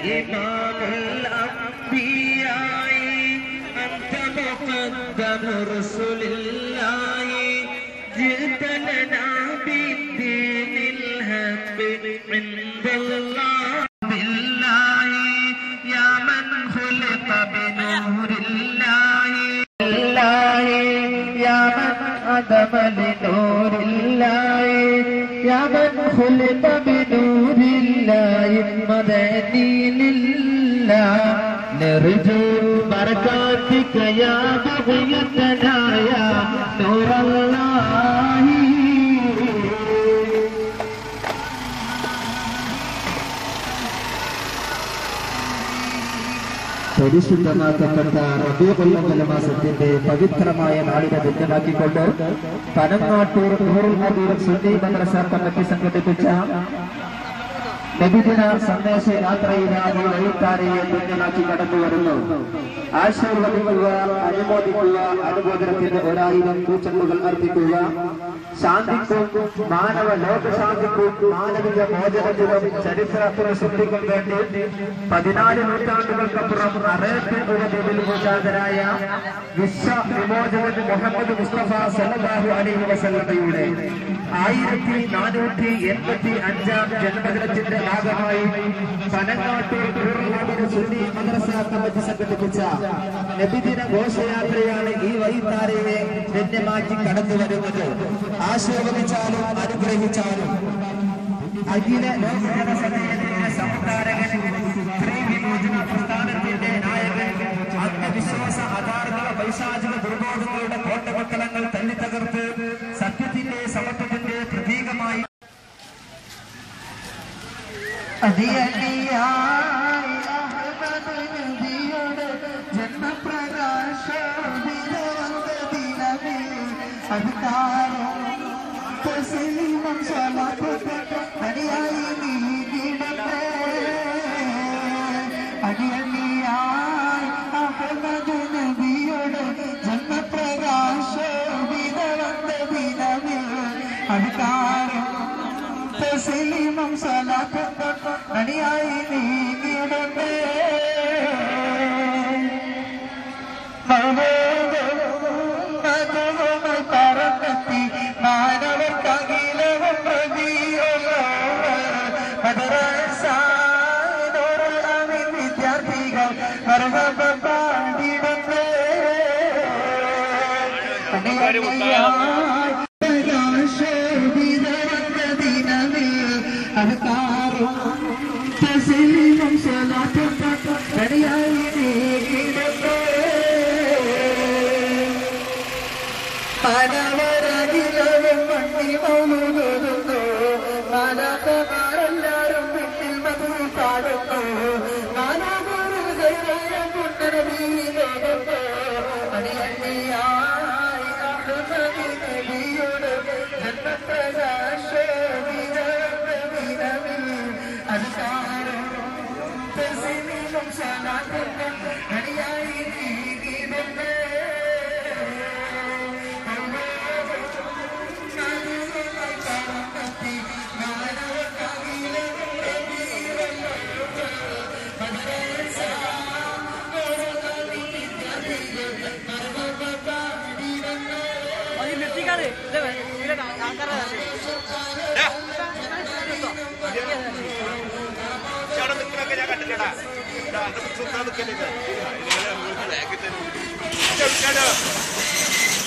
إمام الأنبياء أنت مقدم رسل الله جئت لنا بالدين الحق عند الله بالله يا من خلق بنور الله الله يا من عدم لنور الله يا من خلق بنور الله مدني لله نرجو بركاتك يا بغيتنا يا نور الله പരിശുദ്ധമാക്കപ്പെട്ട റബീഉൽ അവ്വൽ മാസത്തിന്റെ പവിത്രമായ നാളിനെ ധന്യമാക്കിക്കൊണ്ട് പനങ്ങാട്ടൂർ നൂറുൽ ഹബീർ സുന്നി മദ്രസ കമ്മിറ്റി സംഘടിപ്പിച്ച നബിദിന സന്ദേശ യാത്രയിലാണ് വഴിത്താരയെ ധന്യമാക്കി കടന്നു വരുന്നു. ആശീർവദിക്കുക, അനുമോദിക്കുക, അനുമോദനത്തിന് 1000 പൂച്ചെണ്ടുകൾ അർപ്പിക്കുക. ശാന്തിക്കും മാനവ ലോകശാന്തിക്കും മാനവിക മോചനത്തിനും ചരിത്ര പ്രസിദ്ധിക്കും വേണ്ടി 14 നൂറ്റാണ്ടുകൾക്കപ്പുറം അറേബ്യൻ ഉപദ്വീപിൽ പൂജാതരായ വിശ്വ വിമോചകൻ മുഹമ്മദ് മുസ്തഫ സല്ലല്ലാഹു അലൈഹി വസല്ലമയുടെ 1485 ജന്മദിനത്തിന്റെ ഭാഗമായി പനങ്ങാട്ടൂർ സുന്നി മദ്രസ കമ്മിറ്റി സംഘടിപ്പിച്ച നബിദിന ഘോഷയാത്രയാണ് ഈ വഴിത്താരയെ ധന്യമാക്കി കടന്നു വരുന്നത്. ആശീർവദിച്ചാലും അനുഗ്രഹിച്ചാലും അഖില ലോക സമയത്തിന്റെ സംസ്ഥാനകൻ, സ്ത്രീ വിമോചന പ്രസ്ഥാനത്തിന്റെ നായകൻ, അന്ധവിശ്വാസ അധാർമിക പൈശാചിക ദുർബോധങ്ങളുടെ കോട്ടമക്കളങ്ങൾ തല്ലിത്തകർത്ത് സത്യത്തിന്റെ സമത്വത്തിന്റെ പ്രതീകമായി Ada